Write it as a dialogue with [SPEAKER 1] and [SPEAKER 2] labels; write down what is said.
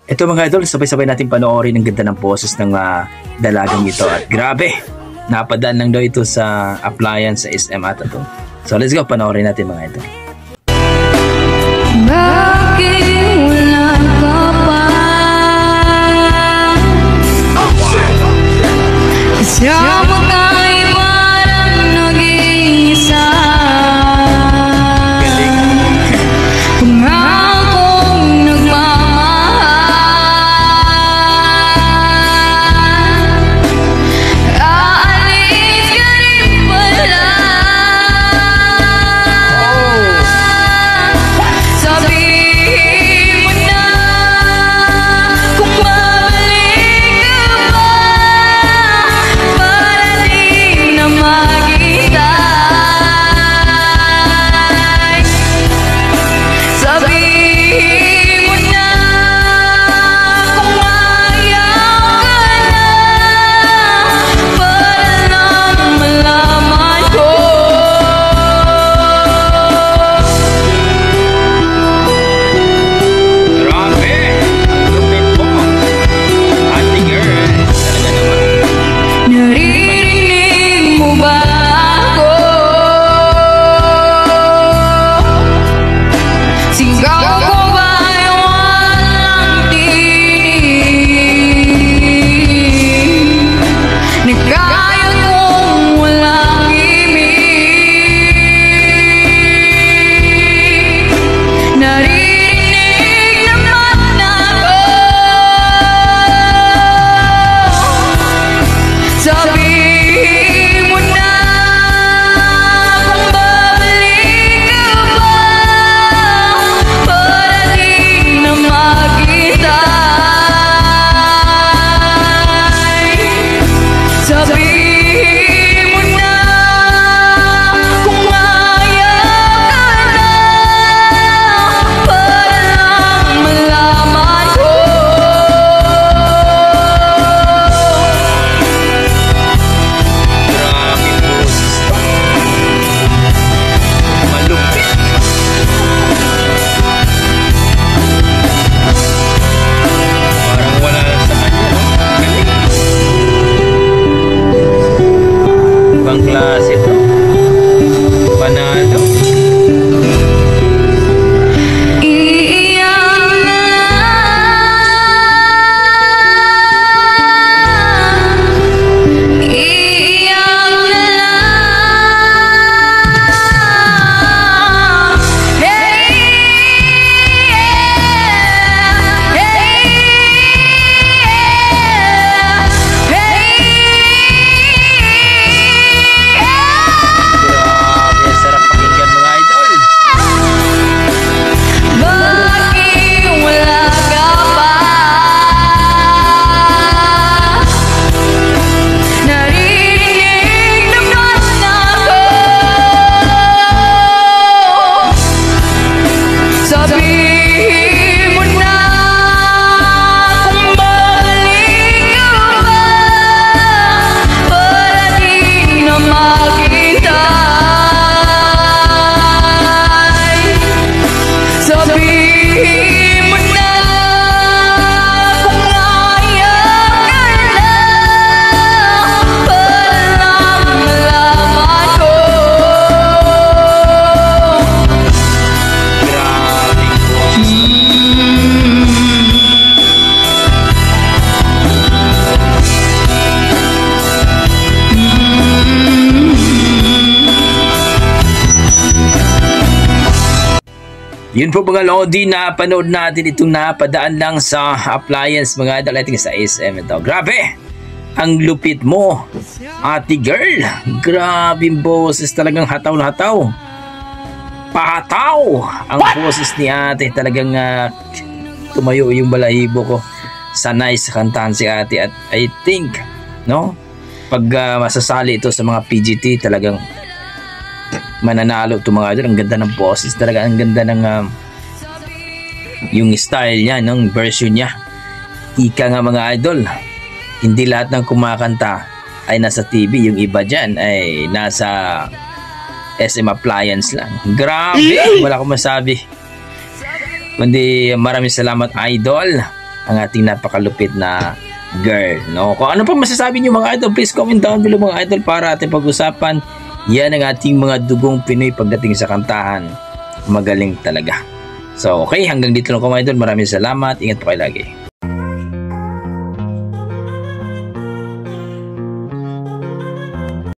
[SPEAKER 1] Ito mga idol, sabay-sabay natin panoorin ang ganda ng boses ng dalagang ito. At grabe, napadaan lang daw ito sa appliance sa SM ata to. So let's go, panoorin natin mga idol.
[SPEAKER 2] Bakit wala ka pa? Kasama ka'y parang naging isa. Pangakong nagmamahal, aalis ka rin pala. Sabihin mo na kung babalik ka ba, para di na maghintay. Sabihin mo na kung ayaw ka na, para lang malaman ko.
[SPEAKER 1] Grabe, ang lupit mo, Ate Girl. Talaga naman.
[SPEAKER 2] Naririnig mo ba ako? Sigaw ko ba'y walang tinig? Nagkayat kong walang imig. Naririnig naman ako. Sabihin mo na kung babalik ka ba, para di na maghintay. Sabihin mo na kung ayaw ka na, para lang malaman ko.
[SPEAKER 1] Grabe boses to. Malupit. Parang wala lang sa kanya, no? Galing. Ibang klase to. Panalo.
[SPEAKER 2] Iiyak na lang, iiyak na lang. Hey, yeah,
[SPEAKER 1] Grabe, sarap pakinggan mga idol.
[SPEAKER 2] bakit wala ka pa? Naririnig naman ako. Sabihin mo na kung babalik ka ba, para di na maghintay. Sabihin mo na kung ayaw ka na, para lang malaman ko.
[SPEAKER 1] Grabe boses to. Yun po mga Lodi, na panood natin itong napadaan lang sa appliance mga idol. I think sa SM ito. Grabe! Ang lupit mo, Ate Girl. Grabe yung boses, talagang hataw na hataw. Pahataw! Ang boses ni ate, talagang tumayo yung balahibo ko. Sanay sa kantahan si ate. At I think, no? Pag masasali ito sa mga PGT, talagang mananalo ito mga idol. Ang ganda ng boses, talaga ang ganda ng yung style niya, ng version niya. Ika nga mga idol, hindi lahat ng kumakanta ay nasa TV, yung iba dyan ay nasa SM appliance lang. Grabe, wala akong masabi kundi maraming salamat idol. ang ating napakalupit na girl, no? Kung ano pa masasabi niyo mga idol, please comment down below mga idol para ating pag-usapan. Yan ang ating mga dugong Pinoy pagdating sa kantahan. Magaling talaga. So, okay, hanggang dito lang ko mga idol. Maraming salamat. Ingat po kayo lagi.